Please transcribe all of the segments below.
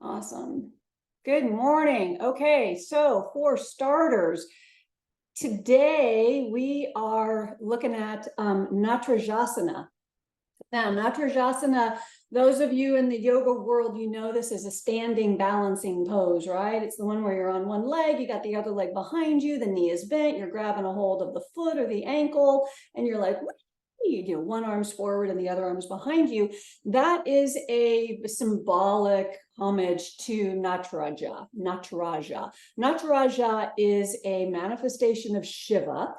Awesome. Good morning. Okay, so for starters, today we are looking at Natarajasana. Now, Natarajasana, those of you in the yoga world, you know this is a standing balancing pose, right? It's the one where you're on one leg, you got the other leg behind you, the knee is bent, you're grabbing a hold of the foot or the ankle, and you're like, what? You do one arm's forward and the other arm's behind you. That is a symbolic homage to Nataraja. Nataraja is a manifestation of Shiva.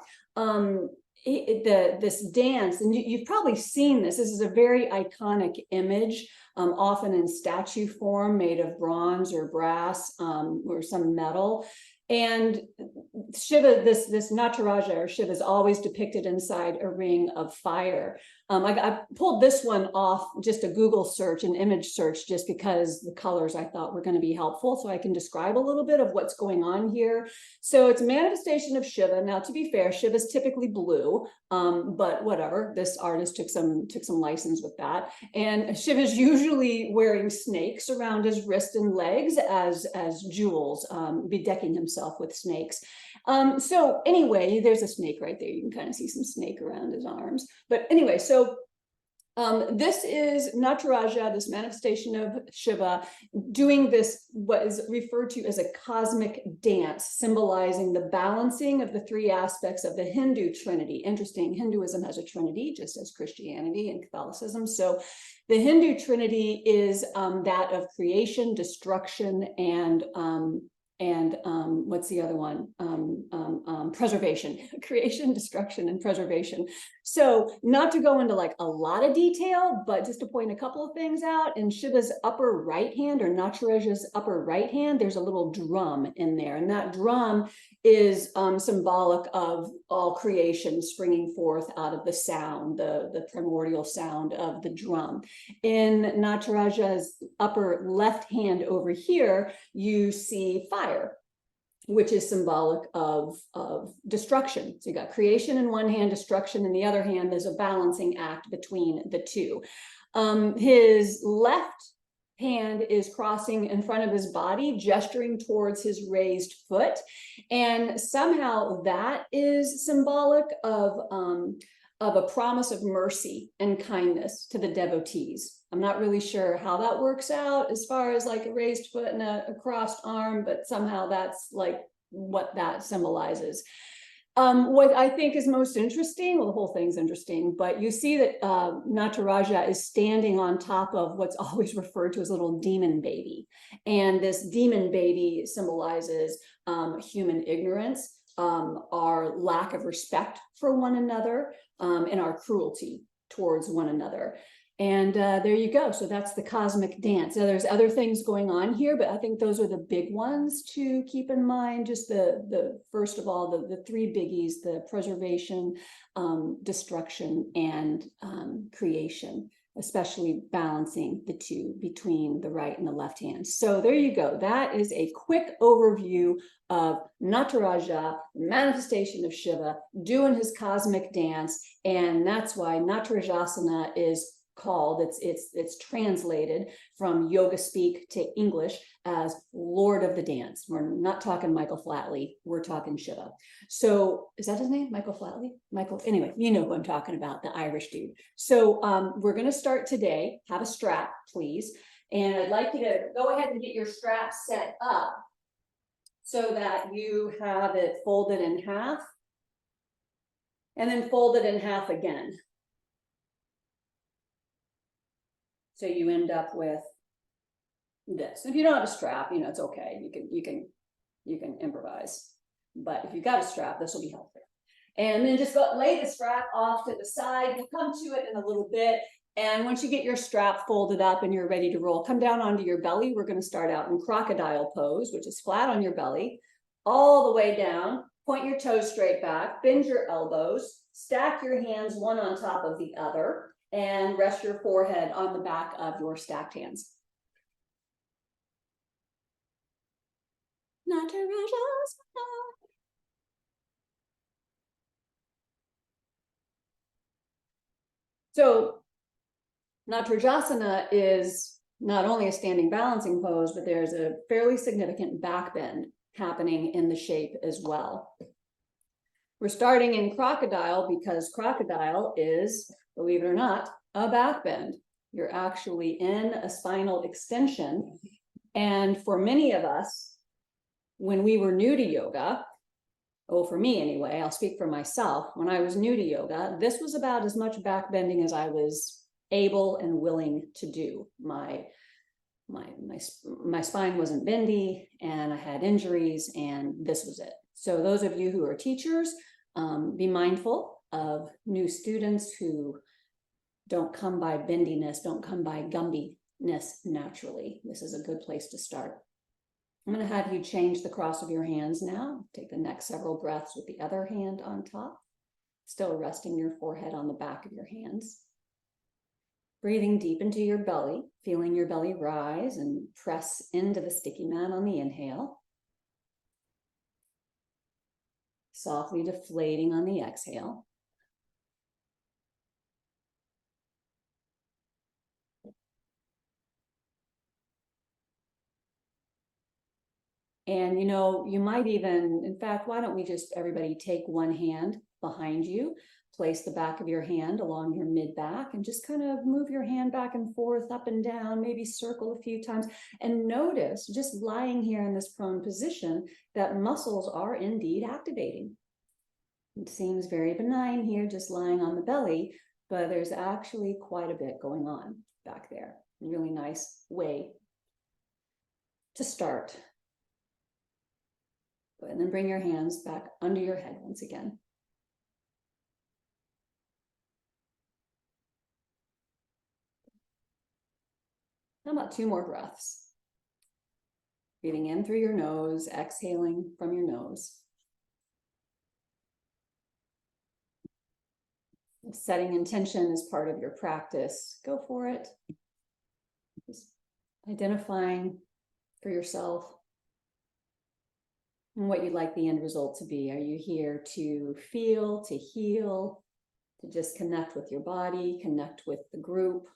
This dance, and you've probably seen this. This is a very iconic image, often in statue form, made of bronze or brass or some metal. And Shiva, this Nataraja or Shiva is always depicted inside a ring of fire. I pulled this one off just a Google search, an image search, just because the colors I thought were going to be helpful, so I can describe a little bit of what's going on here. So it's a manifestation of Shiva. Now, to be fair, Shiva is typically blue, but whatever. This artist took some license with that. And Shiva is usually wearing snakes around his wrist and legs as jewels, bedecking himself with snakes. So anyway, there's a snake right there. You can kind of see some snake around his arms. But anyway, so this is Nataraja, this manifestation of Shiva, doing this, what is referred to as a cosmic dance, symbolizing the balancing of the three aspects of the Hindu trinity. Interesting, Hinduism has a trinity, just as Christianity and Catholicism. So the Hindu trinity is that of creation, destruction, and what's the other one? Preservation, creation, destruction, and preservation. So not to go into like a lot of detail, but just to point a couple of things out, in Shiva's upper right hand, or Nataraja's upper right hand, there's a little drum in there. And that drum is symbolic of all creation springing forth out of the sound, the primordial sound of the drum. In Nataraja's upper left hand over here, you see fire, which is symbolic of destruction. So you got creation in one hand, destruction in the other hand. There's a balancing act between the two. His left hand is crossing in front of his body, gesturing towards his raised foot. And somehow that is symbolic of a promise of mercy and kindness to the devotees. I'm not really sure how that works out as far as like a raised foot and a crossed arm, but somehow that's like what that symbolizes. What I think is most interesting, well, the whole thing's interesting, but you see that Nataraja is standing on top of what's always referred to as a little demon baby. And this demon baby symbolizes human ignorance, our lack of respect for one another, and our cruelty towards one another. And there you go. So that's the cosmic dance. Now, there's other things going on here, but I think those are the big ones to keep in mind. Just the first of all, the three biggies: the preservation, destruction, and creation, especially balancing the two between the right and the left hand. So there you go. That is a quick overview of Nataraja, manifestation of Shiva, doing his cosmic dance. And that's why Natarajasana is called, it's translated from yoga speak to English as Lord of the Dance. We're not talking Michael Flatley, we're talking Shiva. So is that his name, Michael Flatley? Michael, anyway, you know who I'm talking about, the Irish dude. So we're going to start today. Have a strap, please. And I'd like you to go ahead and get your strap set up so that you have it folded in half and then folded in half again. So you end up with this. If you don't have a strap, you know, it's okay. You can improvise. But if you've got a strap, this will be helpful. And then just lay the strap off to the side. We'll come to it in a little bit. And once you get your strap folded up and you're ready to roll, come down onto your belly. We're going to start out in crocodile pose, which is flat on your belly, all the way down. Point your toes straight back, bend your elbows, stack your hands one on top of the other, and rest your forehead on the back of your stacked hands. So Natarajasana is not only a standing balancing pose, but there's a fairly significant back bend happening in the shape as well. We're starting in crocodile because crocodile is, believe it or not, a back bend. You're actually in a spinal extension. And for many of us, when we were new to yoga, oh, for me anyway, I'll speak for myself. When I was new to yoga, this was about as much back bending as I was able and willing to do. My spine wasn't bendy and I had injuries, and this was it. So those of you who are teachers, be mindful of new students who don't come by bendiness, don't come by gumbiness naturally. This is a good place to start. I'm going to have you change the cross of your hands now. Take the next several breaths with the other hand on top, still resting your forehead on the back of your hands. Breathing deep into your belly, feeling your belly rise and press into the sticky mat on the inhale. Softly deflating on the exhale. And you might even, in fact, why don't we just everybody take one hand behind you, place the back of your hand along your mid-back, and just kind of move your hand back and forth, up and down, maybe circle a few times, and notice, just lying here in this prone position, that muscles are indeed activating. It seems very benign here, just lying on the belly, but there's actually quite a bit going on back there. A really nice way to start. And then bring your hands back under your head once again. How about 2 more breaths? Breathing in through your nose, exhaling from your nose. Setting intention as part of your practice. Go for it. Just identifying for yourself and what you'd like the end result to be. Are you here to feel, to heal, to just connect with your body, connect with the group?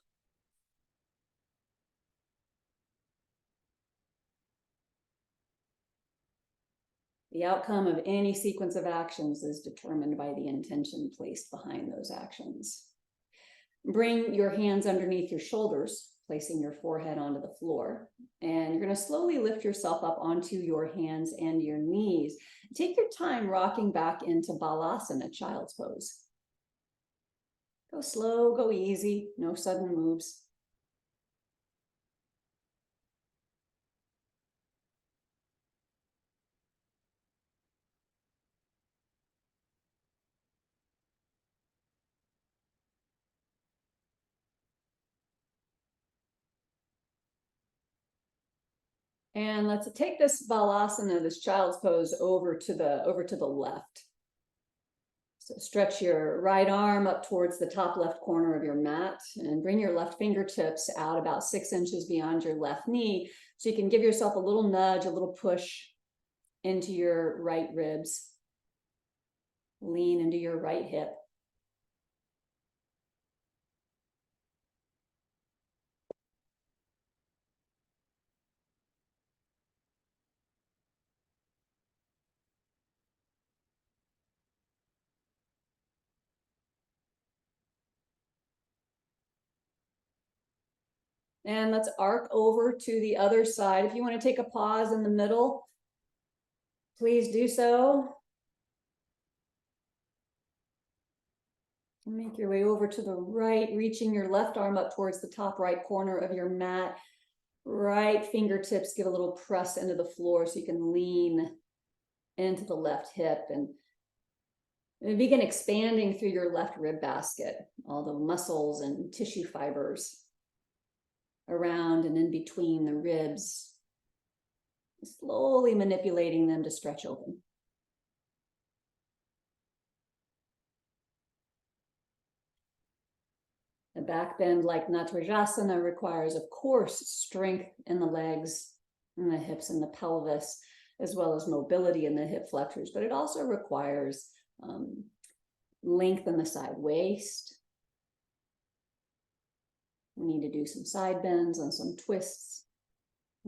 The outcome of any sequence of actions is determined by the intention placed behind those actions. Bring your hands underneath your shoulders, placing your forehead onto the floor. And you're going to slowly lift yourself up onto your hands and your knees. Take your time rocking back into Balasana, child's pose. Go slow, go easy, no sudden moves. And let's take this Balasana, this child's pose, over to the left. So stretch your right arm up towards the top left corner of your mat and bring your left fingertips out about 6 inches beyond your left knee, so you can give yourself a little nudge, a little push into your right ribs. Lean into your right hip. And let's arc over to the other side. If you want to take a pause in the middle, please do so. Make your way over to the right, reaching your left arm up towards the top right corner of your mat. Right fingertips give a little press into the floor so you can lean into the left hip and begin expanding through your left rib basket, all the muscles and tissue fibers around and in between the ribs, slowly manipulating them to stretch open. A back bend like Nataraja requires, of course, strength in the legs and the hips and the pelvis, as well as mobility in the hip flexors, but it also requires length in the side waist, We need to do some side bends and some twists.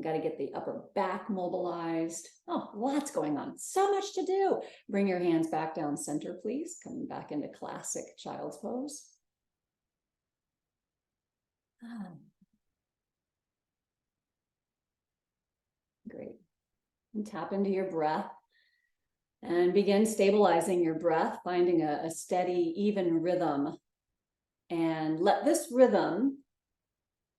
Got to get the upper back mobilized. Oh, lots going on. So much to do. Bring your hands back down center, please. Coming back into classic child's pose. Great. And tap into your breath. And begin stabilizing your breath, finding a steady, even rhythm. And let this rhythm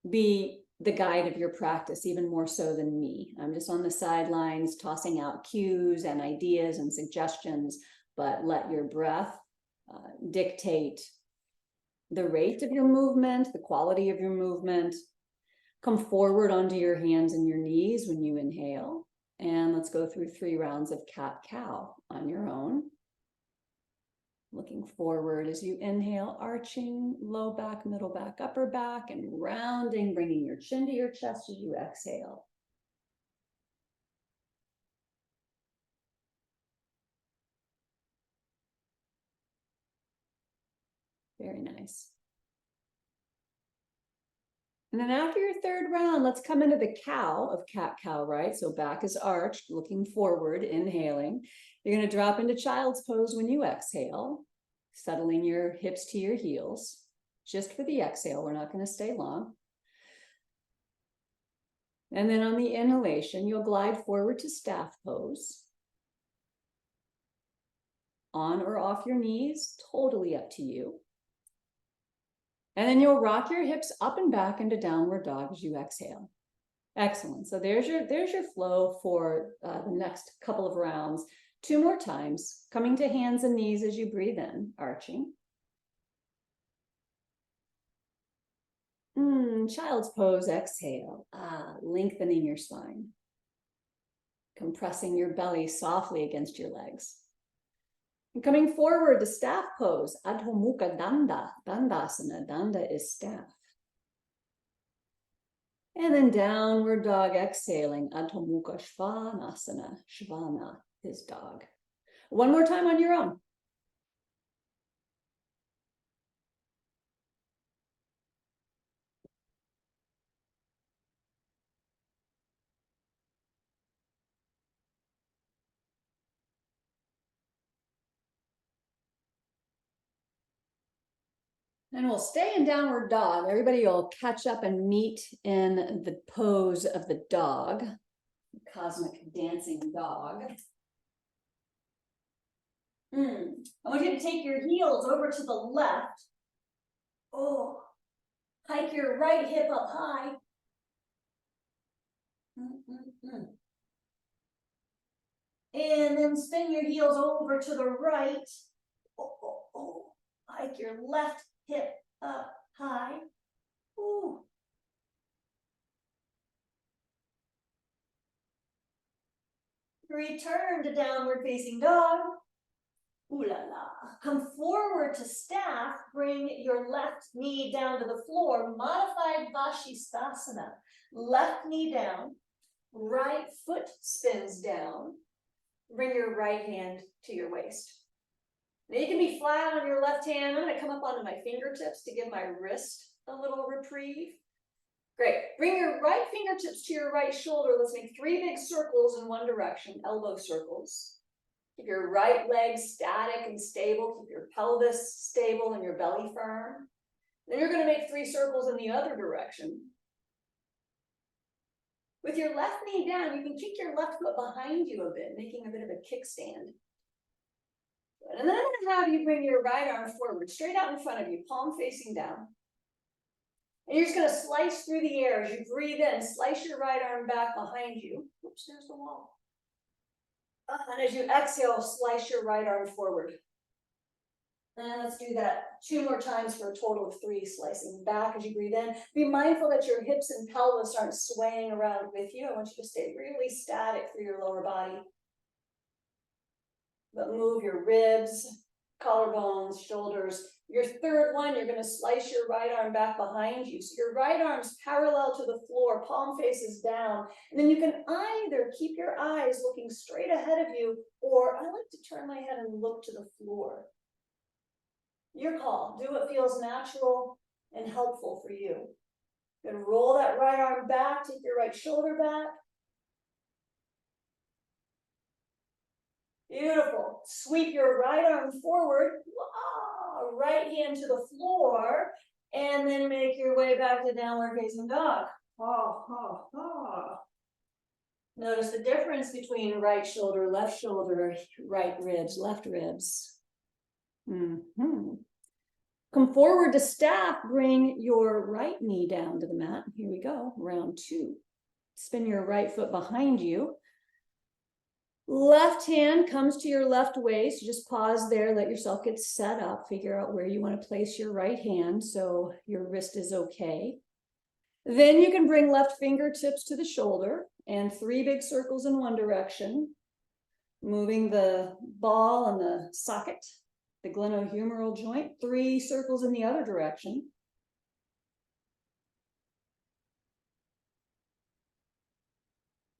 be the guide of your practice, even more so than me. I'm just on the sidelines, tossing out cues and ideas and suggestions, but let your breath dictate the rate of your movement, the quality of your movement. Come forward onto your hands and your knees when you inhale. And let's go through 3 rounds of cat-cow on your own. Looking forward as you inhale, arching, low back, middle back, upper back, and rounding, bringing your chin to your chest as you exhale. Very nice. And then after your 3rd round, let's come into the cow of cat-cow, right? So back is arched, looking forward, inhaling. You're going to drop into child's pose when you exhale, settling your hips to your heels. Just for the exhale, we're not going to stay long. And then on the inhalation, you'll glide forward to staff pose. On or off your knees, totally up to you. And then you'll rock your hips up and back into downward dog as you exhale. Excellent. So there's your flow for the next couple of rounds. 2 more times, coming to hands and knees as you breathe in, arching. Child's pose, exhale. Lengthening your spine. Compressing your belly softly against your legs. And coming forward to staff pose, Adho Mukha Danda, Dandasana. Danda is staff. And then downward dog, exhaling, Adho Mukha Svanasana. Svana is dog. 1 more time on your own. And we'll stay in downward dog. Everybody will catch up and meet in the pose of the dog, the cosmic dancing dog. I want you to take your heels over to the left. Oh, hike your right hip up high. And then spin your heels over to the right. Hike your left hip up high. Ooh. Return to downward facing dog. Ooh la la. Come forward to staff. Bring your left knee down to the floor. Modified Vashisthasana. Left knee down. Right foot spins down. Bring your right hand to your waist. Now you can be flat on your left hand. I'm going to come up onto my fingertips to give my wrist a little reprieve. Great. Bring your right fingertips to your right shoulder. Let's make 3 big circles in one direction, elbow circles. Keep your right leg static and stable. Keep your pelvis stable and your belly firm. Then you're going to make 3 circles in the other direction. With your left knee down, you can kick your left foot behind you a bit, making a bit of a kickstand. And then I'm going to have you bring your right arm forward, straight out in front of you, palm facing down. And you're just going to slice through the air as you breathe in, slice your right arm back behind you. Oops, there's the wall. And as you exhale, slice your right arm forward. And let's do that 2 more times for a total of 3, slicing back as you breathe in. Be mindful that your hips and pelvis aren't swaying around with you. I want you to stay really static through your lower body. But move your ribs, collarbones, shoulders. Your 3rd one, you're going to slice your right arm back behind you. So your right arm's parallel to the floor, palm faces down. And then you can either keep your eyes looking straight ahead of you, or I like to turn my head and look to the floor. Your call. Do what feels natural and helpful for you. Then roll that right arm back, take your right shoulder back. Beautiful. Sweep your right arm forward, wow, right hand to the floor, and then make your way back to downward facing dog. Oh, oh, oh. Notice the difference between right shoulder, right ribs, left ribs. Come forward to staff, bring your right knee down to the mat. Here we go, round 2. Spin your right foot behind you. Left hand comes to your left waist. Just pause there, let yourself get set up, figure out where you want to place your right hand so your wrist is okay. Then you can bring left fingertips to the shoulder and 3 big circles in one direction, moving the ball and the socket, the glenohumeral joint, 3 circles in the other direction.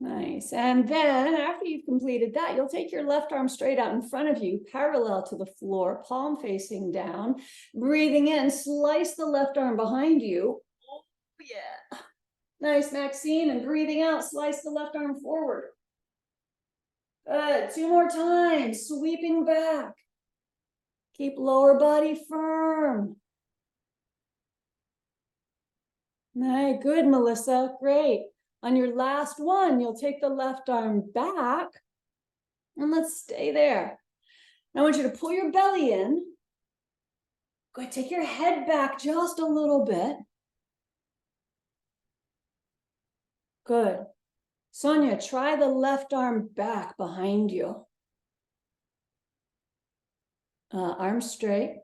Nice. And then after you've completed that, you'll take your left arm straight out in front of you, parallel to the floor, palm facing down. Breathing in, slice the left arm behind you. Oh, yeah. Nice, Maxine. And breathing out, slice the left arm forward. Good. 2 more times. Sweeping back. Keep lower body firm. Nice. Good, Melissa. Great. On your last one, you'll take the left arm back, and let's stay there. I want you to pull your belly in. Go ahead, take your head back just a little bit. Good. Sonia, try the left arm back behind you. Arm straight,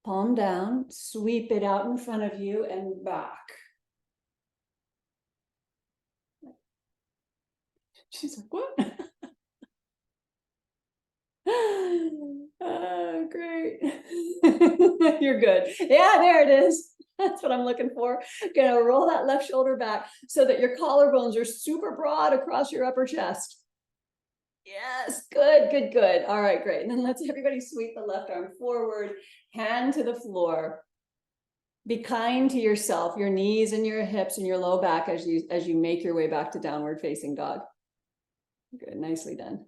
palm down, sweep it out in front of you and back. She's like, what? Great. You're good. Yeah, there it is. That's what I'm looking for. Gonna roll that left shoulder back so that your collarbones are super broad across your upper chest. Yes, good, good, good. All right, great. And then let's everybody sweep the left arm forward, hand to the floor. Be kind to yourself, your knees and your hips and your low back as you make your way back to downward facing dog. Good, nicely done.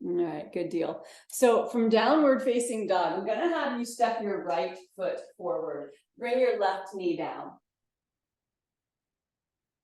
All right, good deal. So from downward facing dog, I'm gonna have you step your right foot forward. Bring your left knee down.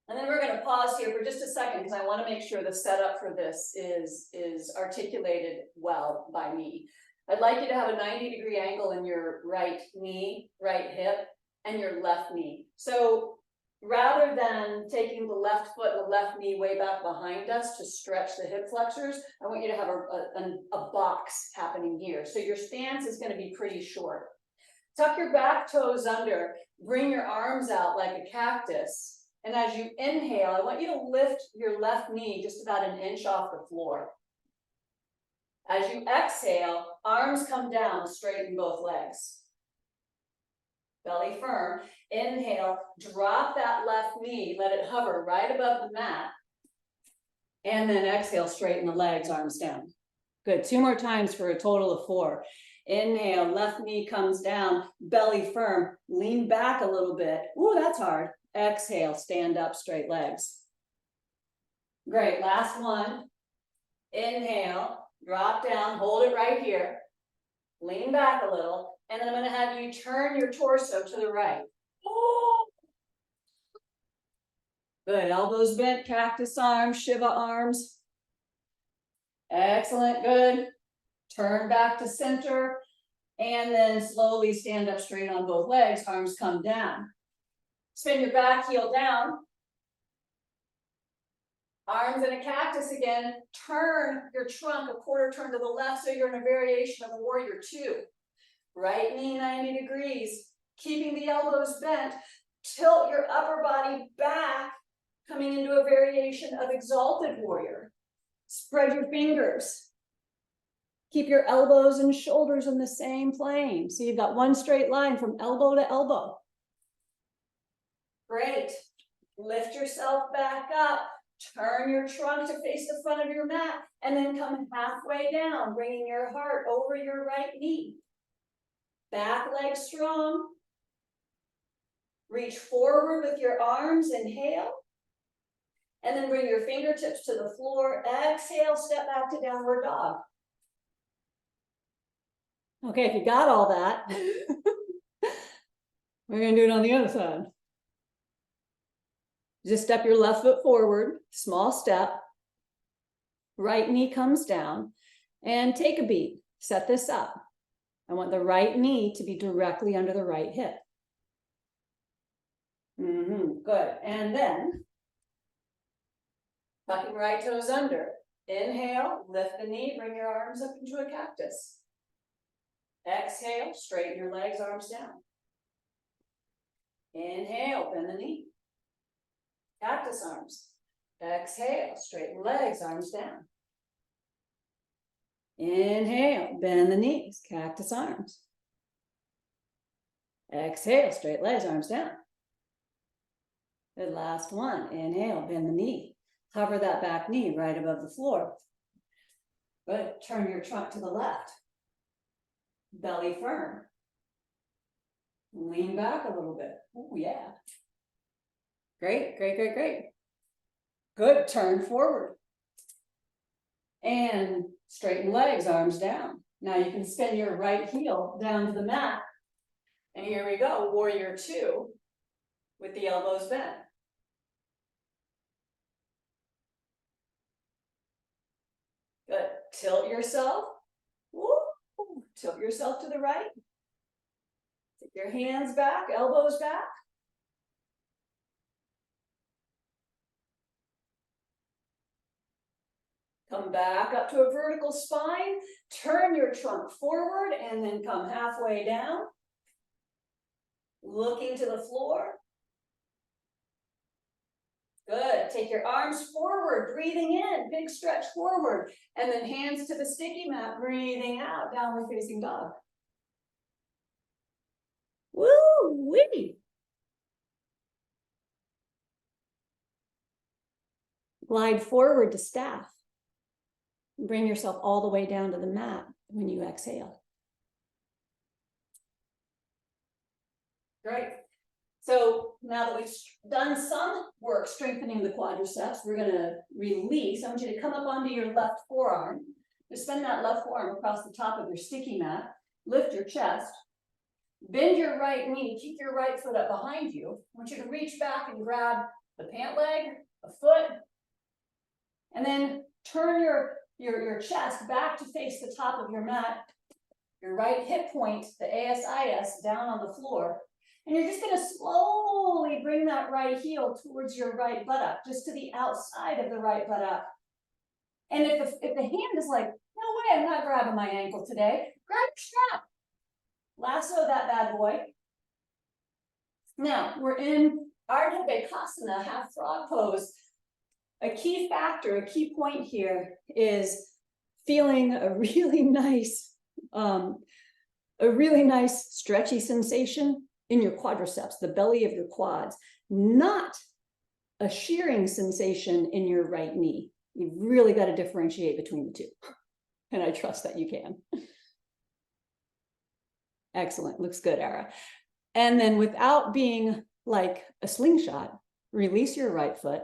And then we're gonna pause here for just a second because I wanna make sure the setup for this is articulated well by me. I'd like you to have a 90-degree angle in your right knee, right hip, and your left knee. So rather than taking the left foot and the left knee way back behind us to stretch the hip flexors, I want you to have a box happening here. So your stance is going to be pretty short. Tuck your back toes under, bring your arms out like a cactus. And as you inhale, I want you to lift your left knee just about an inch off the floor. As you exhale, arms come down, straighten both legs. Belly firm. Inhale, drop that left knee, let it hover right above the mat. And then exhale, straighten the legs, arms down. Good, 2 more times for a total of 4. Inhale, left knee comes down, belly firm, lean back a little bit. Ooh, that's hard. Exhale, stand up, straight legs. Great, last one. Inhale, drop down, hold it right here. Lean back a little. And then I'm going to have you turn your torso to the right. Oh. Good. Elbows bent, cactus arms, Shiva arms. Excellent. Good. Turn back to center. And then slowly stand up straight on both legs. Arms come down. Spin your back heel down. Arms in a cactus again. Turn your trunk a quarter turn to the left so you're in a variation of warrior 2. Right knee 90 degrees, keeping the elbows bent. Tilt your upper body back, coming into a variation of exalted warrior. Spread your fingers. Keep your elbows and shoulders in the same plane. So you've got one straight line from elbow to elbow. Great. Lift yourself back up. Turn your trunk to face the front of your mat, and then come halfway down, bringing your heart over your right knee. Back leg strong. Reach forward with your arms, inhale. And then bring your fingertips to the floor. Exhale, step back to downward dog. Okay, if you got all that, we're gonna do it on the other side. Just step your left foot forward, small step. Right knee comes down, and take a beat. Set this up. I want the right knee to be directly under the right hip. Good. And then, tucking right toes under. Inhale, lift the knee, bring your arms up into a cactus. Exhale, straighten your legs, arms down. Inhale, bend the knee. Cactus arms. Exhale, straighten legs, arms down. Inhale, bend the knees, cactus arms. Exhale, straight legs, arms down. Good, last one. Inhale, bend the knee. Hover that back knee right above the floor. Good, turn your trunk to the left. Belly firm. Lean back a little bit. Oh, yeah. Great, great, great, great. Good, turn forward. And straighten legs, arms down. Now you can spin your right heel down to the mat. And here we go, warrior two, with the elbows bent. Good, tilt yourself. Woo. Tilt yourself to the right. Take your hands back, elbows back. Come back up to a vertical spine. Turn your trunk forward and then come halfway down. Looking to the floor. Good. Take your arms forward, breathing in, big stretch forward. And then hands to the sticky mat, breathing out, downward facing dog. Woo-wee. Glide forward to staff. Bring yourself all the way down to the mat when you exhale. Great. So now that we've done some work strengthening the quadriceps, we're going to release. I want you to come up onto your left forearm. Just spin that left forearm across the top of your sticky mat. Lift your chest. Bend your right knee. Keep your right foot up behind you. I want you to reach back and grab the pant leg, a foot, and then turn your chest back to face the top of your mat. Your right hip point, the ASIS, down on the floor. And you're just going to slowly bring that right heel towards your right buttock, just to the outside of the right buttock. And if the hand is like, no way, I'm not grabbing my ankle today, grab your strap. Lasso that bad boy. Now, we're in Ardha Bakasana, half frog pose. A key factor, a key point here is feeling a really nice stretchy sensation in your quadriceps, the belly of your quads, not a shearing sensation in your right knee. You've really got to differentiate between the two. And I trust that you can. Excellent. Looks good, Ara. And then without being like a slingshot, release your right foot.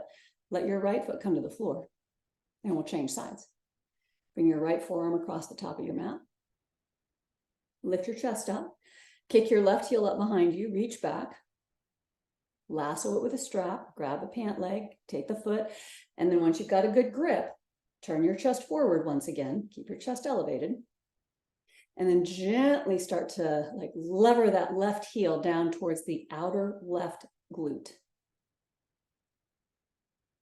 Let your right foot come to the floor. And we'll change sides. Bring your right forearm across the top of your mat. Lift your chest up. Kick your left heel up behind you. Reach back. Lasso it with a strap. Grab a pant leg. Take the foot. And then once you've got a good grip, turn your chest forward once again. Keep your chest elevated. And then gently start to like lever that left heel down towards the outer left glute.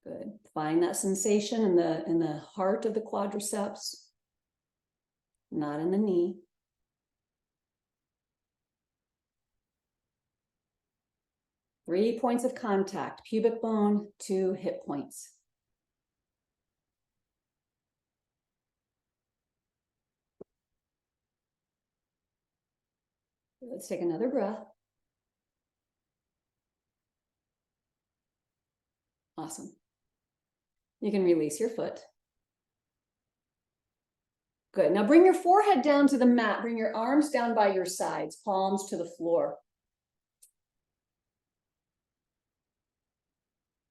Good. Find that sensation in the heart of the quadriceps, not in the knee. Three points of contact, pubic bone to hip points. Let's take another breath. Awesome. You can release your foot. Good. Now bring your forehead down to the mat. Bring your arms down by your sides, palms to the floor.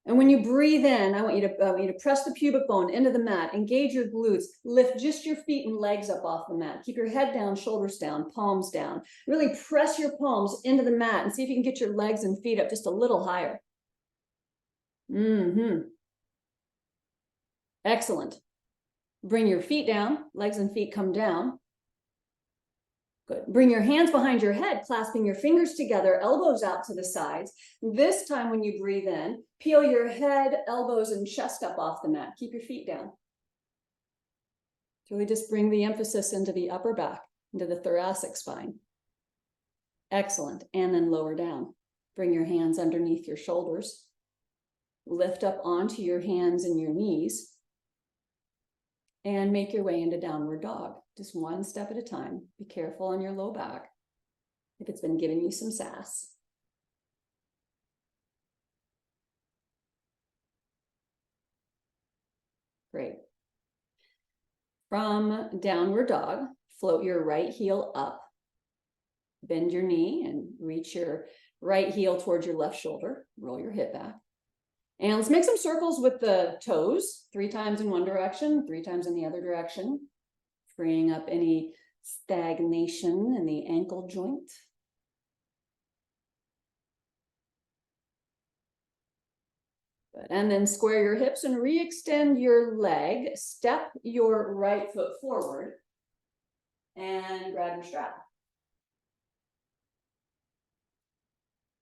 And when you breathe in, I want you to press the pubic bone into the mat, engage your glutes, lift just your feet and legs up off the mat. Keep your head down, shoulders down, palms down. Really press your palms into the mat and see if you can get your legs and feet up just a little higher. Excellent. Bring your feet down, legs and feet come down. Good. Bring your hands behind your head, clasping your fingers together, elbows out to the sides. This time when you breathe in, peel your head, elbows, and chest up off the mat. Keep your feet down. Really just bring the emphasis into the upper back, into the thoracic spine. Excellent. And then lower down. Bring your hands underneath your shoulders. Lift up onto your hands and your knees. And make your way into downward dog. Just one step at a time. Be careful on your low back if it's been giving you some sass. Great. From downward dog, float your right heel up. Bend your knee and reach your right heel towards your left shoulder. Roll your hip back. And let's make some circles with the toes, 3 times in one direction, 3 times in the other direction, freeing up any stagnation in the ankle joint. Good. And then square your hips and re-extend your leg. Step your right foot forward and grab your strap.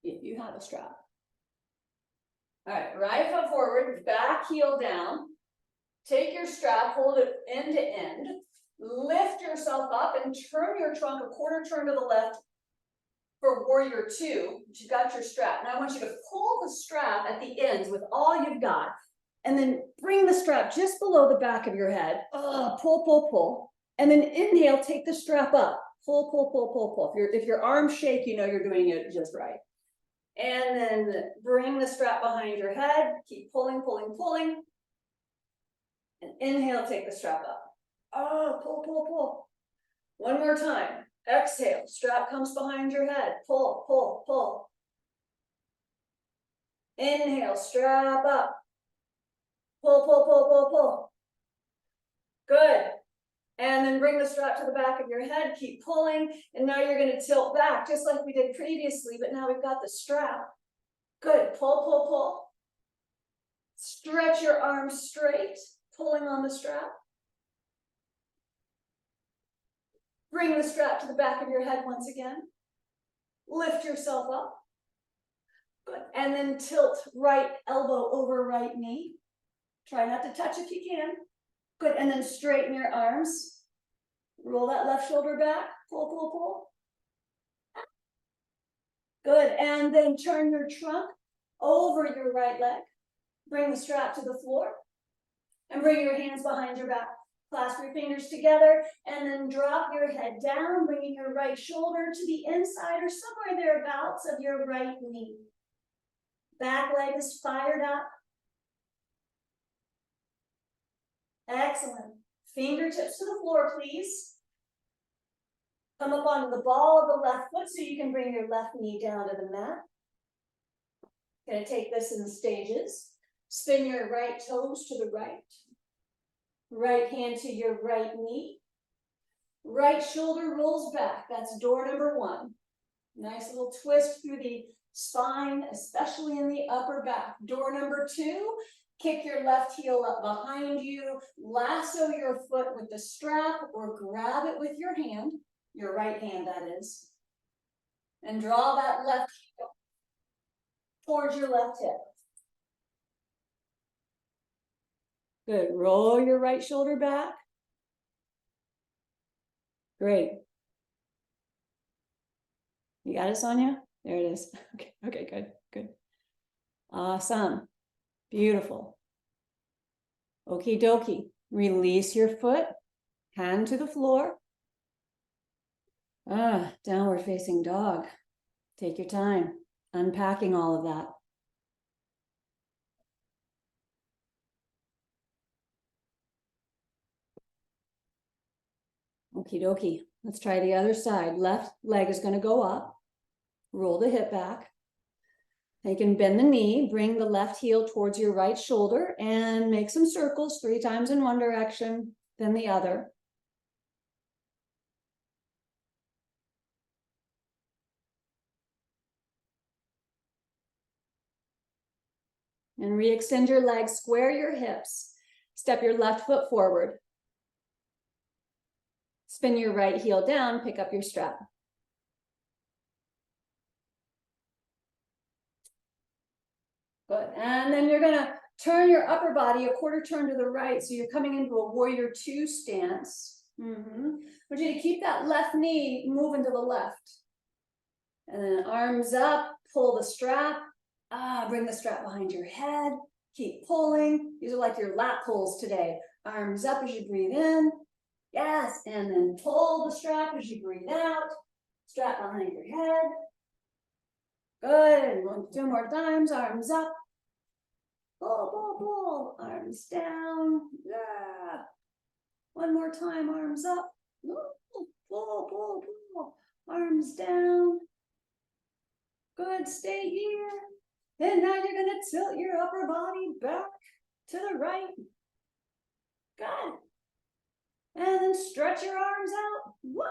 If you have a strap. All right, right foot forward, back heel down. Take your strap, hold it end to end. Lift yourself up and turn your trunk a quarter turn to the left for warrior 2. But you've got your strap. Now I want you to pull the strap at the ends with all you've got. And then bring the strap just below the back of your head. Pull, pull, pull. And then inhale, take the strap up. Pull, pull, pull, pull, pull. If your arms shake, you know you're doing it just right. And then bring the strap behind your head. Keep pulling, pulling, pulling. And inhale, take the strap up. Pull, pull, pull. One more time. Exhale, strap comes behind your head. Pull, pull, pull. Inhale, strap up. Pull, pull, pull, pull, pull. Good. And then bring the strap to the back of your head. Keep pulling. And now you're going to tilt back, just like we did previously, but now we've got the strap. Good. Pull, pull, pull. Stretch your arms straight, pulling on the strap. Bring the strap to the back of your head once again. Lift yourself up. Good. And then tilt right elbow over right knee. Try not to touch if you can. Good. And then straighten your arms. Roll that left shoulder back. Pull, pull, pull. Good. And then turn your trunk over your right leg. Bring the strap to the floor. And bring your hands behind your back. Clasp your fingers together and then drop your head down, bringing your right shoulder to the inside or somewhere thereabouts of your right knee. Back leg is fired up. Excellent. Fingertips to the floor, please. Come up onto the ball of the left foot so you can bring your left knee down to the mat. Going to take this in stages. Spin your right toes to the right. Right hand to your right knee. Right shoulder rolls back. That's door number 1. Nice little twist through the spine, especially in the upper back. Door number 2, kick your left heel up behind you. Lasso your foot with the strap or grab it with your hand, your right hand that is. And draw that left heel towards your left hip. Good. Roll your right shoulder back. Great. You got it, Sonia? There it is. Okay, good, good. Awesome. Beautiful. Okie dokie. Release your foot. Hand to the floor. Downward facing dog. Take your time. Unpacking all of that. Okie dokie. Let's try the other side. Left leg is going to go up. Roll the hip back. You can bend the knee, bring the left heel towards your right shoulder and make some circles 3 times in one direction, then the other. And re-extend your legs, square your hips. Step your left foot forward. Spin your right heel down, pick up your strap. Good. And then you're gonna turn your upper body a quarter turn to the right. So you're coming into a warrior 2 stance. I want you to keep that left knee moving to the left. And then arms up, pull the strap. Bring the strap behind your head. Keep pulling. These are like your lat pulls today. Arms up as you breathe in. Yes, and then pull the strap as you breathe out. Strap behind your head. Good. 2 more times. Arms up. Pull, pull, pull. Arms down. Yeah. 1 more time. Arms up. Pull, pull, pull, pull. Arms down. Good. Stay here. And now you're going to tilt your upper body back to the right. Good. And then stretch your arms out. Wow.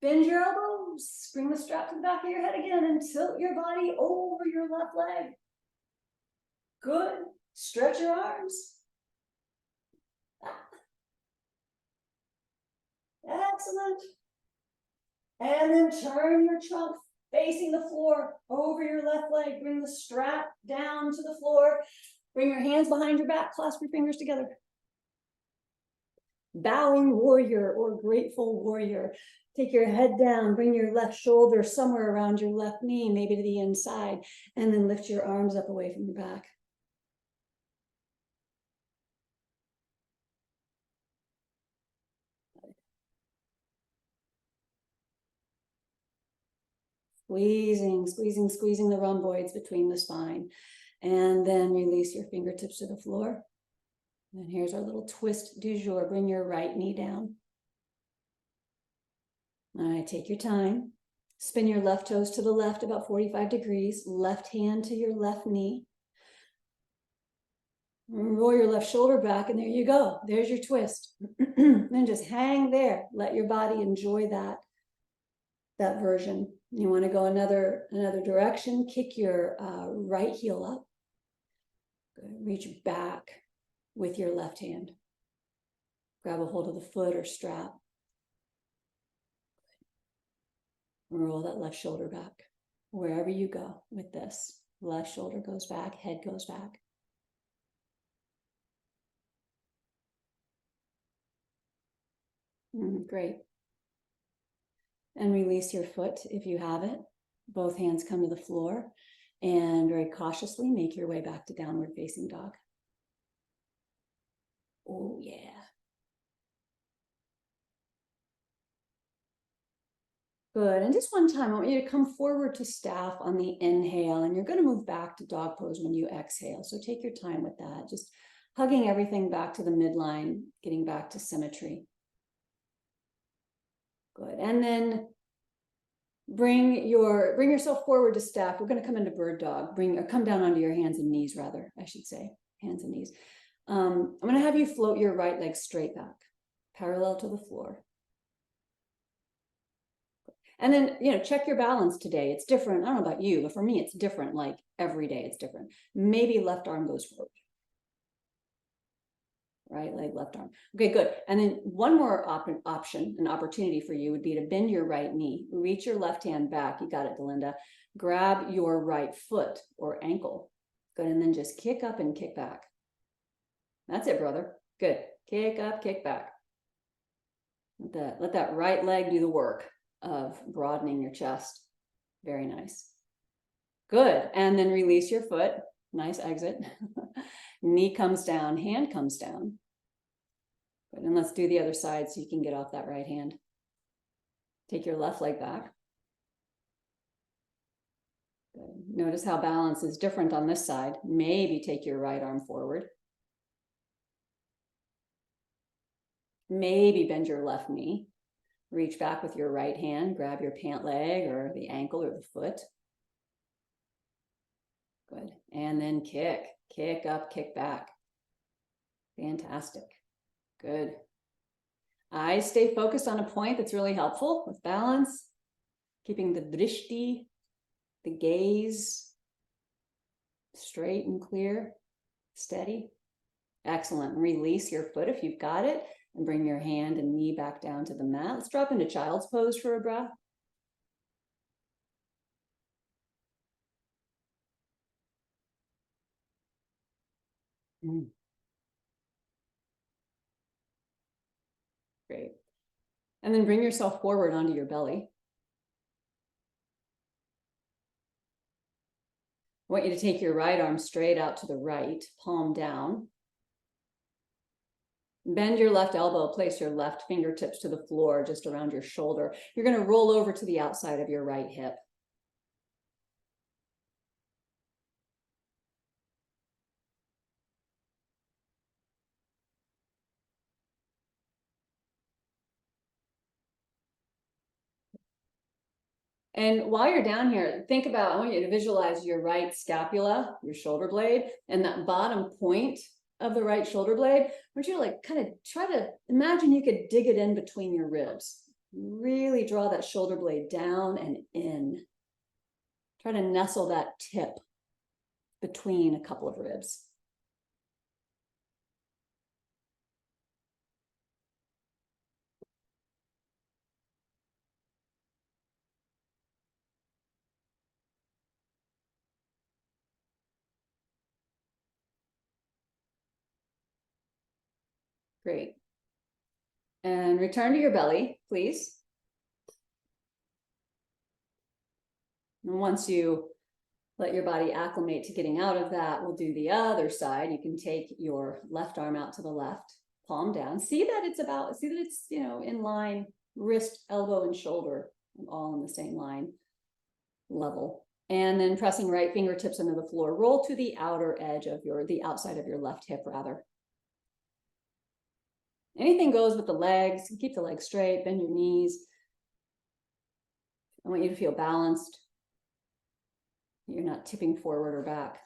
Bend your elbows. Bring the strap to the back of your head again and tilt your body over your left leg. Good. Stretch your arms. Excellent. And then turn your trunk facing the floor over your left leg. Bring the strap down to the floor. Bring your hands behind your back. Clasp your fingers together. Bowing warrior or grateful warrior. Take your head down. Bring your left shoulder somewhere around your left knee, maybe to the inside. And then lift your arms up away from your back. Squeezing, squeezing, squeezing the rhomboids between the spine. And then release your fingertips to the floor. And here's our little twist du jour. Bring your right knee down. All right, take your time. Spin your left toes to the left about 45 degrees. Left hand to your left knee. Roll your left shoulder back, and there you go. There's your twist. Then just hang there. Let your body enjoy that version. You want to go another direction. Kick your right heel up. Reach back with your left hand. Grab a hold of the foot or strap. Roll that left shoulder back. Wherever you go with this. Left shoulder goes back, head goes back. Great. And release your foot if you have it. Both hands come to the floor. And very cautiously make your way back to downward facing dog. Oh, yeah. Good. And just one time, I want you to come forward to staff on the inhale, and you're going to move back to dog pose when you exhale. So take your time with that. Just hugging everything back to the midline, getting back to symmetry. Good. And then bring yourself forward to staff. We're going to come into bird dog. Come down onto your hands and knees, rather, I should say. Hands and knees. I'm going to have you float your right leg straight back, parallel to the floor. And then, check your balance today. It's different. I don't know about you, but for me, it's different. Like every day, it's different. Maybe left arm goes forward. Right leg, left arm. Okay, good. And then one more option, an opportunity for you would be to bend your right knee. Reach your left hand back. You got it, Delinda. Grab your right foot or ankle. Good. And then just kick up and kick back. That's it, brother. Good. Kick up, kick back. Let that right leg do the work of broadening your chest. Very nice. Good. And then release your foot. Nice exit. Knee comes down, hand comes down. Good. And let's do the other side so you can get off that right hand. Take your left leg back. Good. Notice how balance is different on this side. Maybe take your right arm forward. Maybe bend your left knee. Reach back with your right hand, grab your pant leg or the ankle or the foot. Good. And then kick up, kick back. Fantastic. Good. Eyes stay focused on a point that's really helpful with balance, keeping the drishti, the gaze, straight and clear, steady. Excellent. Release your foot if you've got it and bring your hand and knee back down to the mat. Let's drop into child's pose for a breath. Great. And then bring yourself forward onto your belly. I want you to take your right arm straight out to the right, palm down. Bend your left elbow, place your left fingertips to the floor just around your shoulder. You're going to roll over to the outside of your right hip. And while you're down here, think about, I want you to visualize your right scapula, your shoulder blade, and that bottom point of the right shoulder blade. I want you to like kind of try to imagine you could dig it in between your ribs. Really draw that shoulder blade down and in. Try to nestle that tip between a couple of ribs. Great. And return to your belly, please. And once you let your body acclimate to getting out of that, we'll do the other side. You can take your left arm out to the left, palm down. See that it's, you know, in line, wrist, elbow, and shoulder, all in the same line level. And then pressing right fingertips into the floor, roll to the outer edge of the outside of your left hip rather. Anything goes with the legs. Keep the legs straight, bend your knees. I want you to feel balanced. You're not tipping forward or back.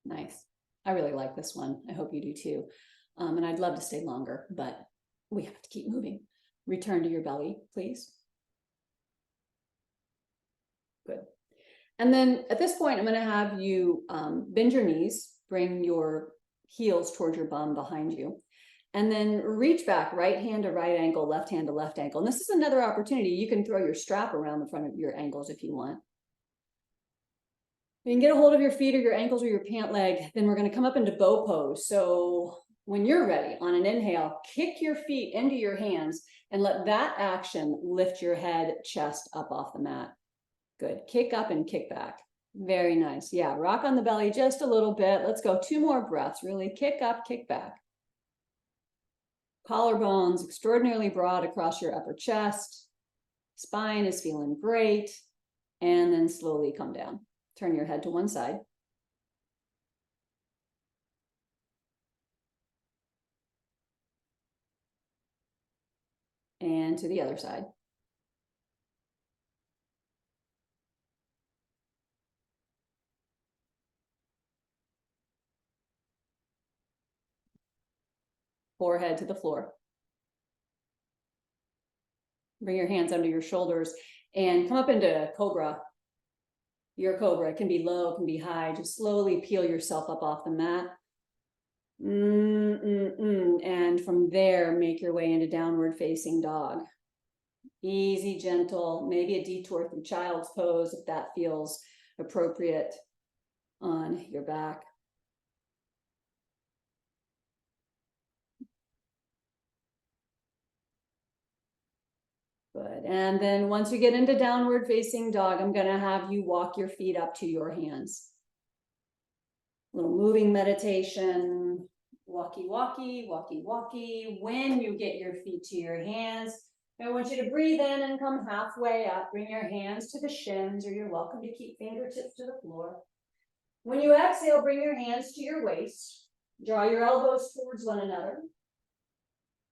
Nice. I really like this one. I hope you do too. And I'd love to stay longer, but we have to keep moving. Return to your belly, please. Good. And then at this point, I'm going to have you bend your knees, bring your heels towards your bum behind you, and then reach back, right hand to right ankle, left hand to left ankle. And this is another opportunity. You can throw your strap around the front of your ankles if you want. You can get a hold of your feet or your ankles or your pant leg. Then we're going to come up into bow pose. So when you're ready, on an inhale, kick your feet into your hands and let that action lift your head, chest up off the mat. Good. Kick up and kick back. Very nice. Yeah, rock on the belly just a little bit. Let's go 2 more breaths. Really kick up, kick back. Collarbones extraordinarily broad across your upper chest. Spine is feeling great. And then slowly come down. Turn your head to one side. And to the other side. Forehead to the floor. Bring your hands under your shoulders and come up into cobra. Your cobra, it can be low, it can be high. Just slowly peel yourself up off the mat. And from there, make your way into downward facing dog. Easy, gentle, maybe a detour through child's pose if that feels appropriate on your back. Good. And then once you get into downward facing dog, I'm going to have you walk your feet up to your hands. Little moving meditation, walkie, walkie, walkie, walkie. When you get your feet to your hands, I want you to breathe in and come halfway up. Bring your hands to the shins, or you're welcome to keep fingertips to the floor. When you exhale, bring your hands to your waist. Draw your elbows towards one another.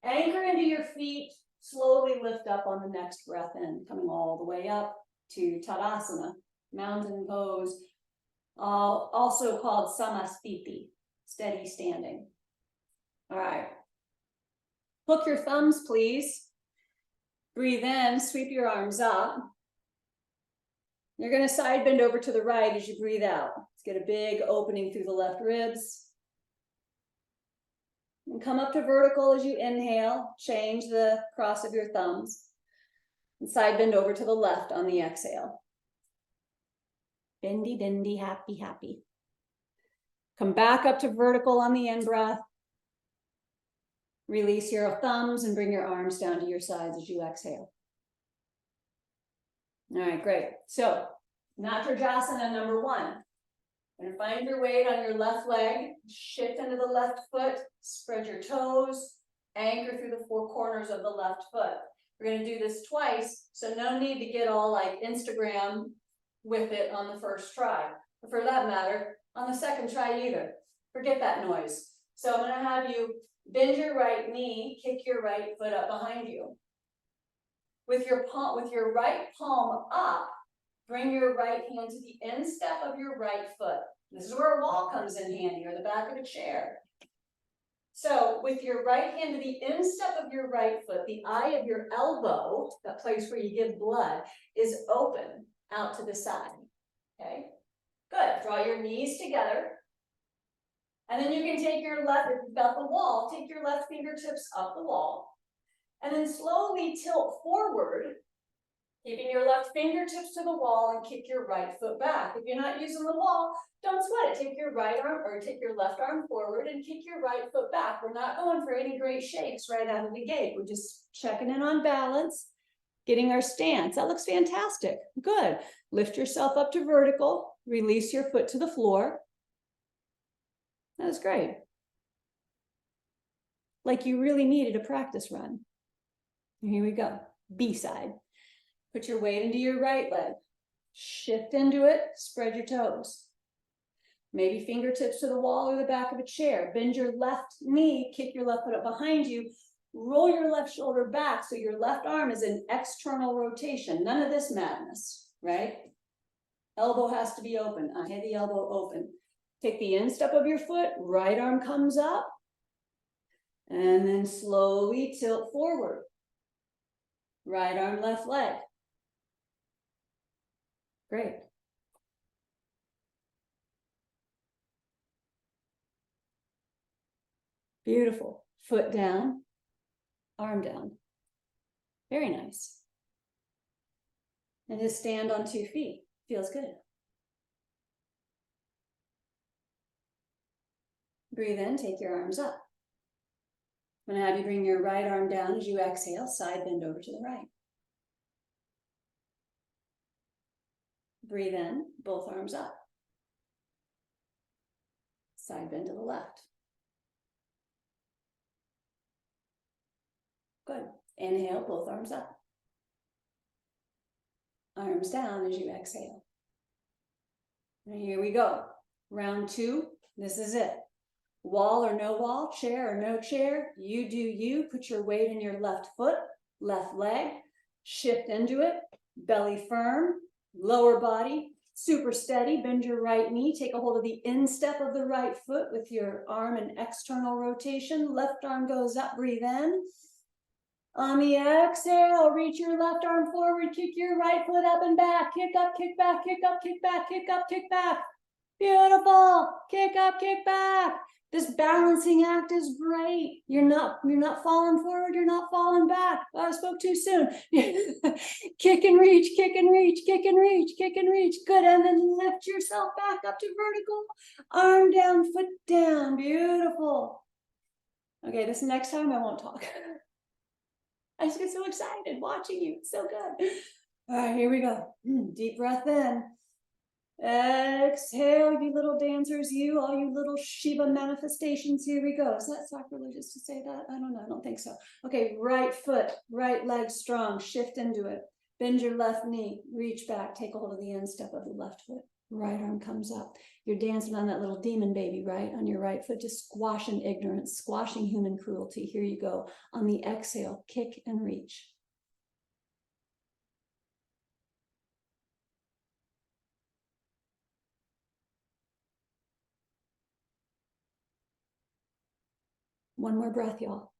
Anchor into your feet. Slowly lift up on the next breath in, coming all the way up to Tadasana, mountain pose, also called Samasthiti, steady standing. All right. Hook your thumbs, please. Breathe in, sweep your arms up. You're going to side bend over to the right as you breathe out. Let's get a big opening through the left ribs. And come up to vertical as you inhale. Change the cross of your thumbs. And side bend over to the left on the exhale. Bendy, bendy, happy, happy. Come back up to vertical on the in-breath. Release your thumbs and bring your arms down to your sides as you exhale. All right, great. So, Natarajasana number 1. And find your weight on your left leg, shift into the left foot, spread your toes, anchor through the 4 corners of the left foot. We're going to do this twice, so no need to get all like Instagram with it on the first try. Or for that matter, on the second try either. Forget that noise. So I'm going to have you bend your right knee, kick your right foot up behind you. With your right palm up, bring your right hand to the instep of your right foot. This is where a wall comes in handy, or the back of a chair. So with your right hand to the instep of your right foot, the eye of your elbow, that place where you give blood, is open out to the side. Okay? Good. Draw your knees together. And then you can take your left, if you've got the wall, take your left fingertips up the wall. And then slowly tilt forward, keeping your left fingertips to the wall, and kick your right foot back. If you're not using the wall, don't sweat it. Take your right arm, or take your left arm forward and kick your right foot back. We're not going for any great shakes right out of the gate. We're just checking in on balance, getting our stance. That looks fantastic. Good. Lift yourself up to vertical. Release your foot to the floor. That was great. Like you really needed a practice run. Here we go. B side. Put your weight into your right leg. Shift into it. Spread your toes. Maybe fingertips to the wall or the back of a chair. Bend your left knee. Kick your left foot up behind you. Roll your left shoulder back so your left arm is in external rotation. None of this madness, right? Elbow has to be open. I had the elbow open. Take the instep of your foot. Right arm comes up. And then slowly tilt forward. Right arm, left leg. Great. Beautiful. Foot down, arm down. Very nice. And just stand on 2 feet. Feels good. Breathe in, take your arms up. I'm going to have you bring your right arm down as you exhale, side bend over to the right. Breathe in, both arms up. Side bend to the left. Good. Inhale, both arms up. Arms down as you exhale. And here we go. Round 2. This is it. Wall or no wall, chair or no chair, you do you. Put your weight in your left foot, left leg, shift into it, belly firm, lower body, super steady. Bend your right knee, take a hold of the instep of the right foot with your arm in external rotation. Left arm goes up, breathe in. On the exhale, reach your left arm forward, kick your right foot up and back, kick up, kick back, kick up, kick back, kick up, kick back. Beautiful. Kick up, kick back. This balancing act is great. You're not falling forward, you're not falling back. Oh, I spoke too soon. Kick and reach, kick and reach, kick and reach, kick and reach. Good. And then lift yourself back up to vertical. Arm down, foot down. Beautiful. Okay, this next time I won't talk. I just get so excited watching you. It's so good. All right, here we go. Deep breath in. Exhale, you little dancers, you, all you little Shiva manifestations. Here we go. Is that sacrilegious to say that? I don't know. I don't think so. Okay, right foot, right leg strong. Shift into it. Bend your left knee. Reach back. Take a hold of the instep of the left foot. Right arm comes up. You're dancing on that little demon baby, right? On your right foot, just squashing ignorance, squashing human cruelty. Here you go. On the exhale, kick and reach. One more breath, y'all.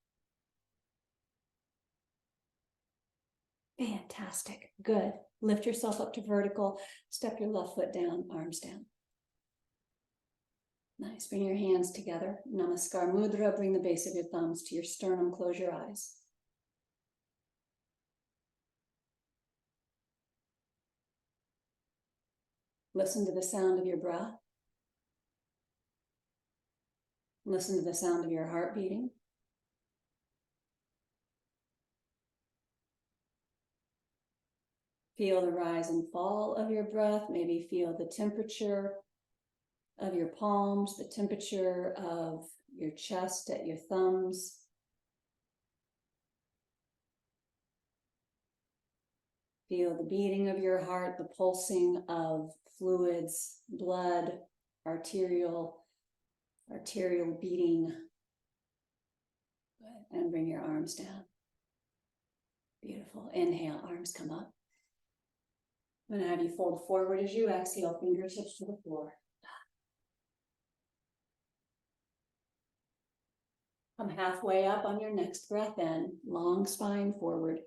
Fantastic. Good. Lift yourself up to vertical. Step your left foot down, arms down. Nice. Bring your hands together. Namaskar Mudra. Bring the base of your thumbs to your sternum. Close your eyes. Listen to the sound of your breath. Listen to the sound of your heart beating. Feel the rise and fall of your breath. Maybe feel the temperature of your palms, the temperature of your chest at your thumbs. Feel the beating of your heart, the pulsing of fluids, blood, arterial beating. Good. And bring your arms down. Beautiful. Inhale, arms come up. I'm going to have you fold forward as you exhale, fingertips to the floor. Come halfway up on your next breath in, long spine forward.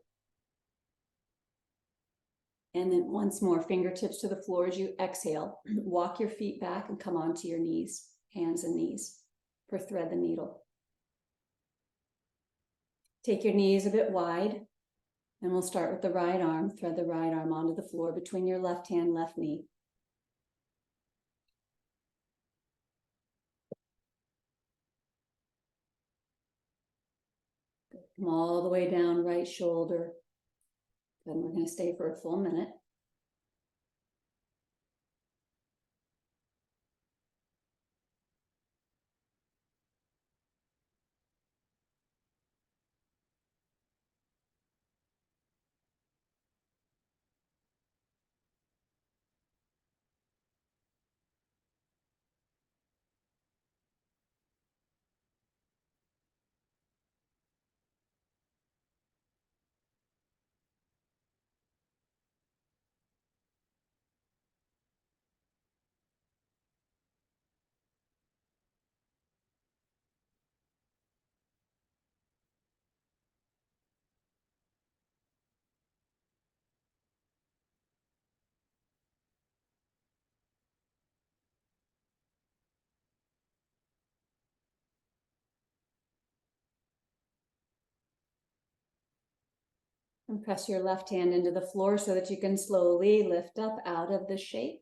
And then once more, fingertips to the floor as you exhale. Walk your feet back and come onto your knees, hands and knees, for thread the needle. Take your knees a bit wide, and we'll start with the right arm. Thread the right arm onto the floor between your left hand, left knee. Come all the way down, right shoulder. Then we're going to stay for a full minute. And press your left hand into the floor so that you can slowly lift up out of the shape.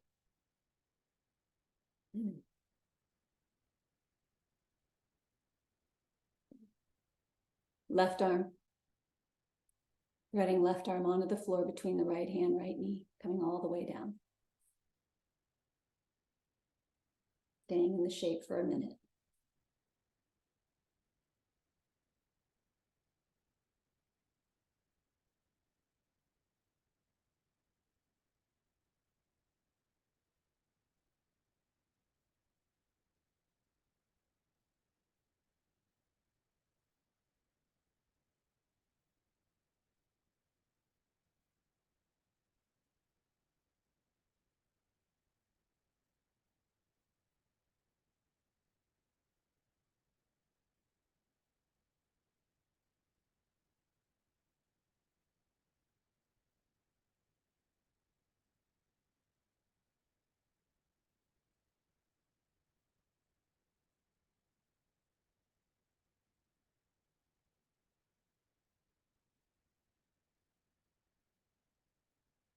Left arm. Threading left arm onto the floor between the right hand, right knee, coming all the way down. Staying in the shape for a minute.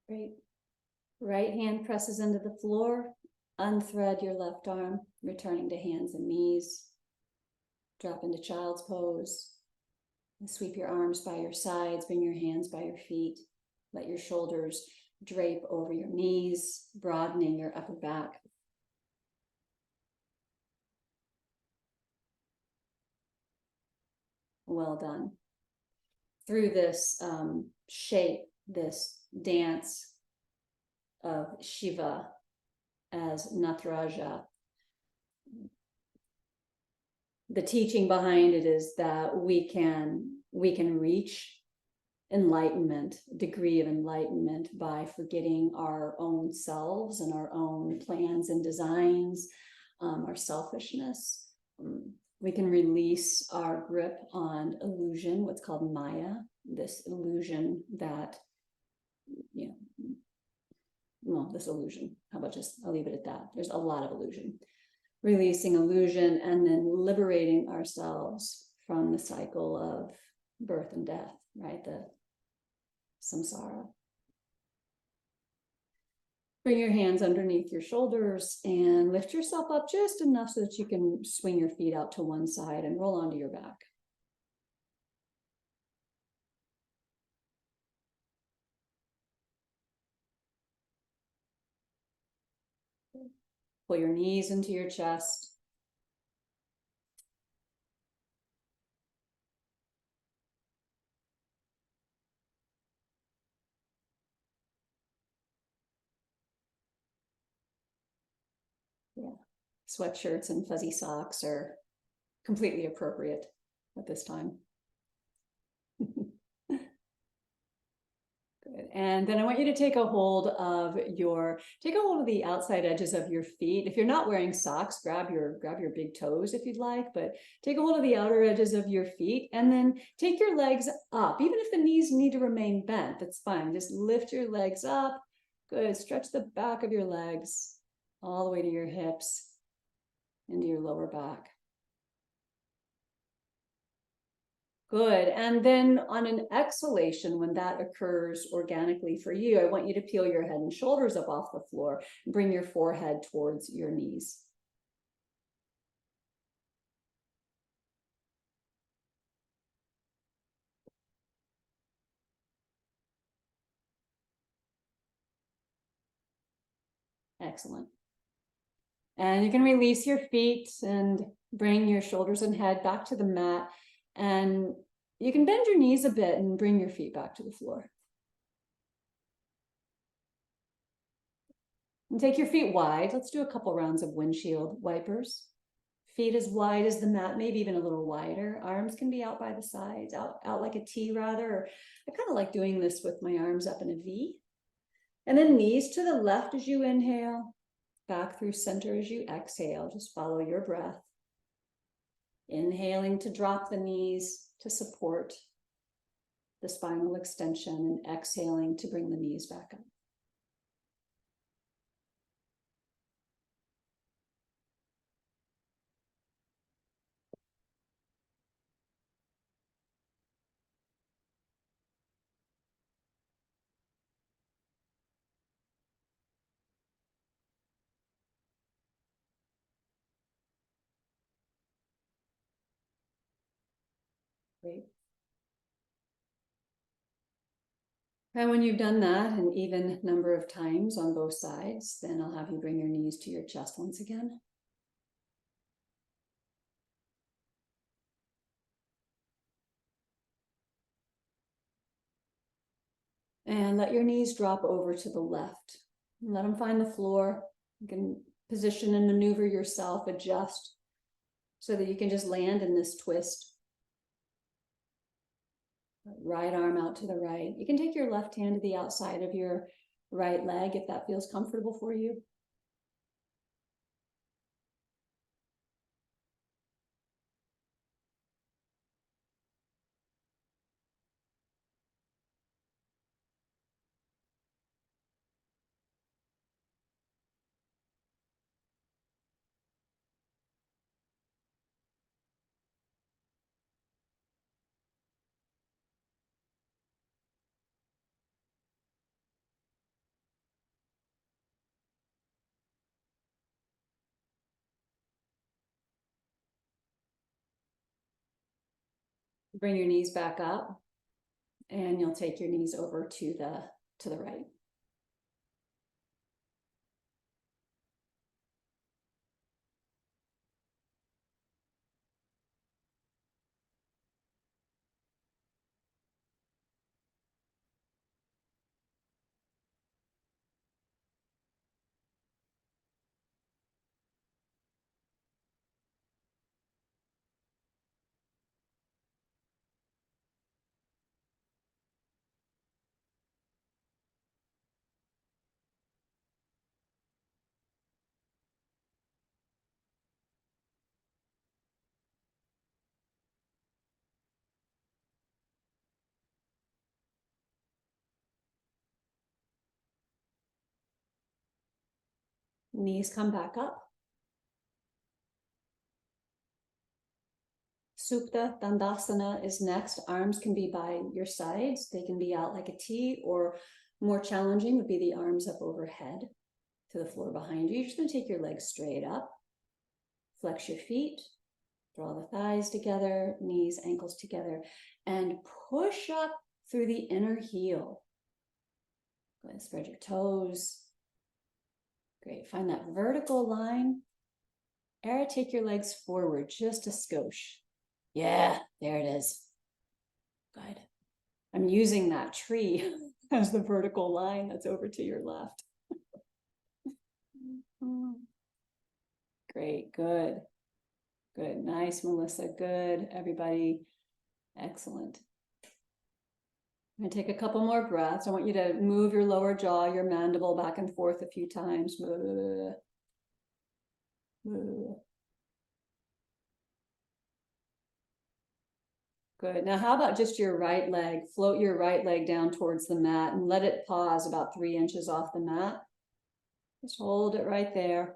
Great. Right hand presses into the floor. Unthread your left arm, returning to hands and knees. Drop into child's pose. Sweep your arms by your sides, bring your hands by your feet. Let your shoulders drape over your knees, broadening your upper back. Well done. Through this shape, this dance of Shiva as Nataraja, the teaching behind it is that we can reach enlightenment, degree of enlightenment, by forgetting our own selves and our own plans and designs, our selfishness. We can release our grip on illusion, what's called Maya, this illusion that, this illusion. How about I'll leave it at that. There's a lot of illusion. Releasing illusion and then liberating ourselves from the cycle of birth and death, right? The samsara. Bring your hands underneath your shoulders and lift yourself up just enough so that you can swing your feet out to one side and roll onto your back. Pull your knees into your chest. Yeah, sweatshirts and fuzzy socks are completely appropriate at this time. Good. And then I want you to take a hold of the outside edges of your feet. If you're not wearing socks, grab your big toes if you'd like, but take a hold of the outer edges of your feet and then take your legs up. Even if the knees need to remain bent, that's fine. Just lift your legs up. Good. Stretch the back of your legs all the way to your hips, into your lower back. Good. And then on an exhalation, when that occurs organically for you, I want you to peel your head and shoulders up off the floor. Bring your forehead towards your knees. Excellent. And you can release your feet and bring your shoulders and head back to the mat. And you can bend your knees a bit and bring your feet back to the floor. And take your feet wide. Let's do a couple rounds of windshield wipers. Feet as wide as the mat, maybe even a little wider. Arms can be out by the sides, out like a T rather. I kind of like doing this with my arms up in a V. And then knees to the left as you inhale, back through center as you exhale. Just follow your breath. Inhaling to drop the knees to support the spinal extension, and exhaling to bring the knees back up. Great. And when you've done that an even number of times on both sides, then I'll have you bring your knees to your chest once again. And let your knees drop over to the left. Let them find the floor. You can position and maneuver yourself, adjust so that you can just land in this twist. Right arm out to the right. You can take your left hand to the outside of your right leg if that feels comfortable for you. Bring your knees back up, and you'll take your knees over to the right. Knees come back up. Supta Dandasana is next. Arms can be by your sides. They can be out like a T, or more challenging would be the arms up overhead to the floor behind you. You're just going to take your legs straight up. Flex your feet. Draw the thighs together, knees, ankles together, and push up through the inner heel. Go ahead and spread your toes. Great. Find that vertical line. Era, take your legs forward just a skosh. Yeah, there it is. Good. I'm using that tree as the vertical line that's over to your left. Great, good. Good, nice, Melissa, good. Everybody, excellent. I'm gonna take a couple more breaths. I want you to move your lower jaw, your mandible back and forth a few times. Good. Now, how about just your right leg? Float your right leg down towards the mat and let it pause about 3 inches off the mat. Just hold it right there.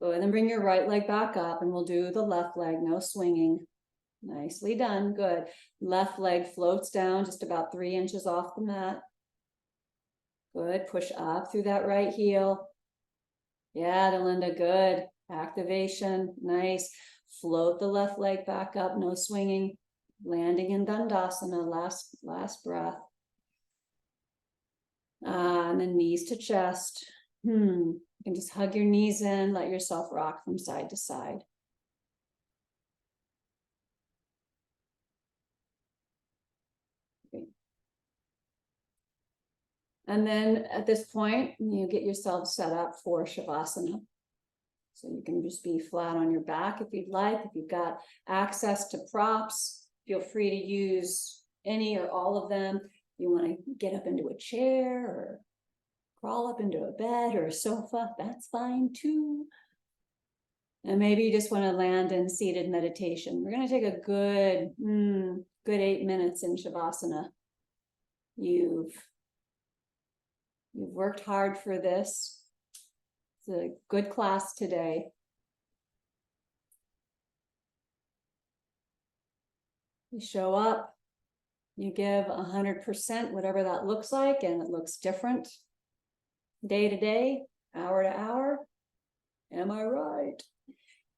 Good. And then bring your right leg back up, and we'll do the left leg, no swinging. Nicely done. Good. Left leg floats down just about 3 inches off the mat. Good. Push up through that right heel. Yeah, Delinda, good. Activation. Nice. Float the left leg back up, no swinging. Landing in Dandasana, last breath. And then knees to chest. You can just hug your knees in, let yourself rock from side to side. Okay. And then at this point, you get yourself set up for Shavasana. So you can just be flat on your back if you'd like. If you've got access to props, feel free to use any or all of them. You want to get up into a chair or crawl up into a bed or a sofa, that's fine too. And maybe you just want to land in seated meditation. We're going to take a good 8 minutes in Shavasana. You've worked hard for this. It's a good class today. You show up, you give 100%, whatever that looks like, and it looks different day to day, hour to hour. Am I right?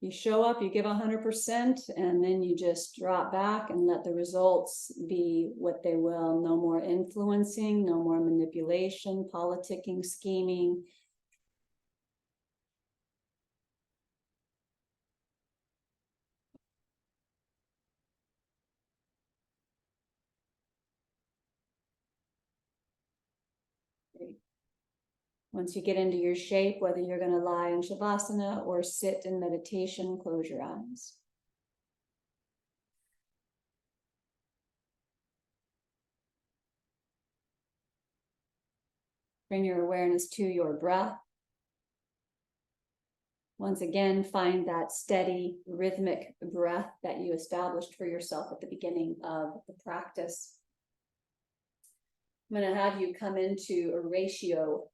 You show up, you give 100%, and then you just drop back and let the results be what they will. No more influencing, no more manipulation, politicking, scheming. Once you get into your shape, whether you're going to lie in Shavasana or sit in meditation, close your eyes. Bring your awareness to your breath. Once again, find that steady, rhythmic breath that you established for yourself at the beginning of the practice. I'm going to have you come into a ratio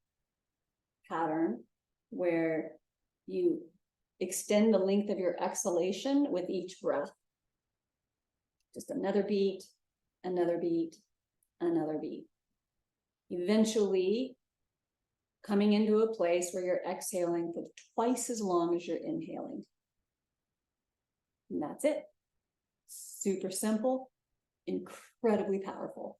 pattern where you extend the length of your exhalation with each breath. Just another beat, another beat, another beat. Eventually coming into a place where you're exhaling for twice as long as you're inhaling. And that's it. Super simple, incredibly powerful.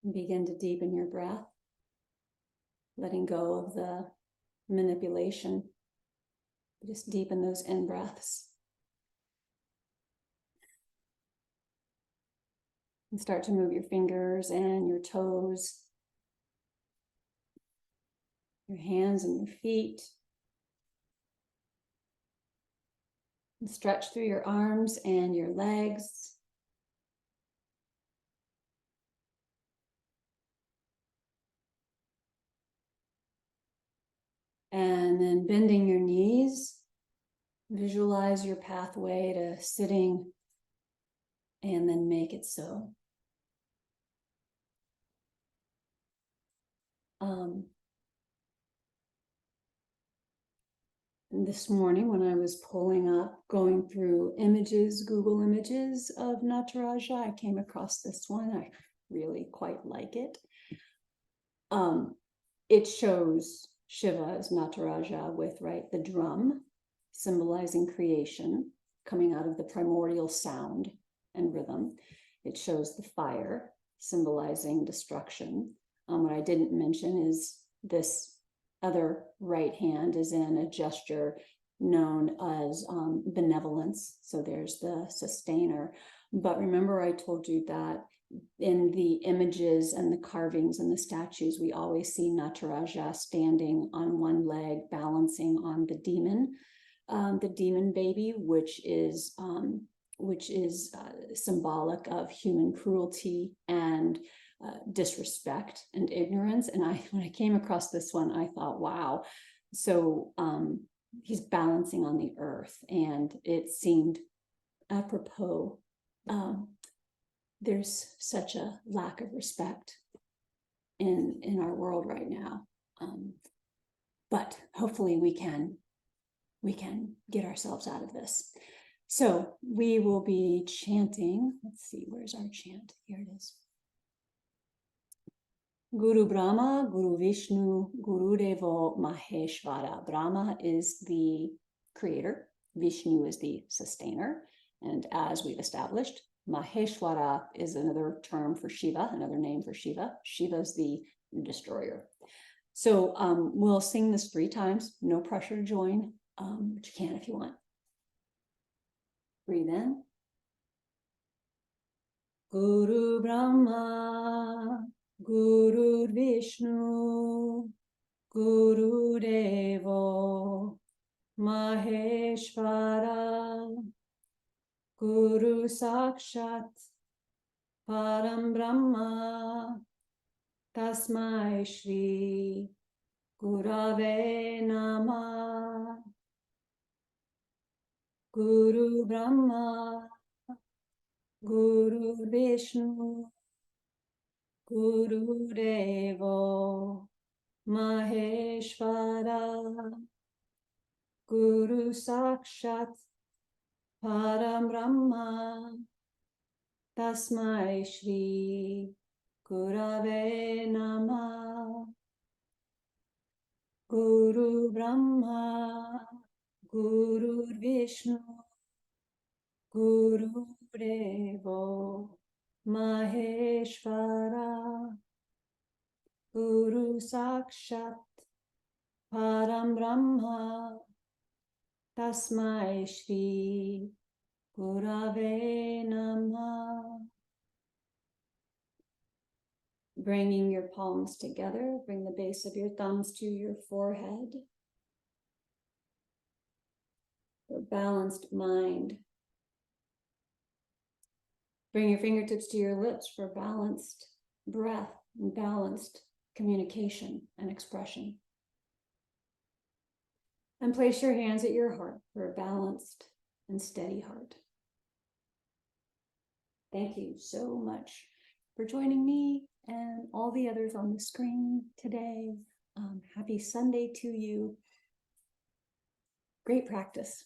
And begin to deepen your breath, letting go of the manipulation. Just deepen those in-breaths. And start to move your fingers and your toes, your hands and your feet. And stretch through your arms and your legs. And then bending your knees, visualize your pathway to sitting, and then make it so. This morning when I was going through images, Google images of Nataraja, I came across this one. I really quite like it. It shows Shiva as Nataraja with, the drum, symbolizing creation, coming out of the primordial sound and rhythm. It shows the fire, symbolizing destruction. What I didn't mention is this other right hand is in a gesture known as benevolence. So there's the sustainer. But remember, I told you that in the images and the carvings and the statues, we always see Nataraja standing on one leg, balancing on the demon baby, which is symbolic of human cruelty and disrespect and ignorance. And when I came across this one, I thought, wow. So he's balancing on the earth, and it seemed apropos. There's such a lack of respect in our world right now, but hopefully we can get ourselves out of this. So we will be chanting. Let's see, where's our chant? Here it is. Guru Brahma, Guru Vishnu, Guru Devo Maheshvara. Brahma is the creator, Vishnu is the sustainer, and as we've established, Maheshwara is another term for Shiva, another name for Shiva. Shiva is the destroyer. So we'll sing this 3 times, no pressure to join, but you can if you want. Breathe in. Guru Brahma, Guru Vishnu, Guru Devo Maheshvara, Guru Sakshat Param Brahma, Tasmai Shri Gurave Namah. Guru Brahma, Guru Vishnu, Guru Devo Maheshvara, Guru Sakshat Param Brahma, Tasmai Shri Gurave Namah. Guru Brahma, Guru Vishnu, Guru Devo Maheshvara, Guru Sakshat Param Brahma, Tasmai Shri Gurave Namah. Bringing your palms together, bring the base of your thumbs to your forehead. A balanced mind. Bring your fingertips to your lips for balanced breath and balanced communication and expression. And place your hands at your heart for a balanced and steady heart. Thank you so much for joining me and all the others on the screen today. Happy Sunday to you. Great practice.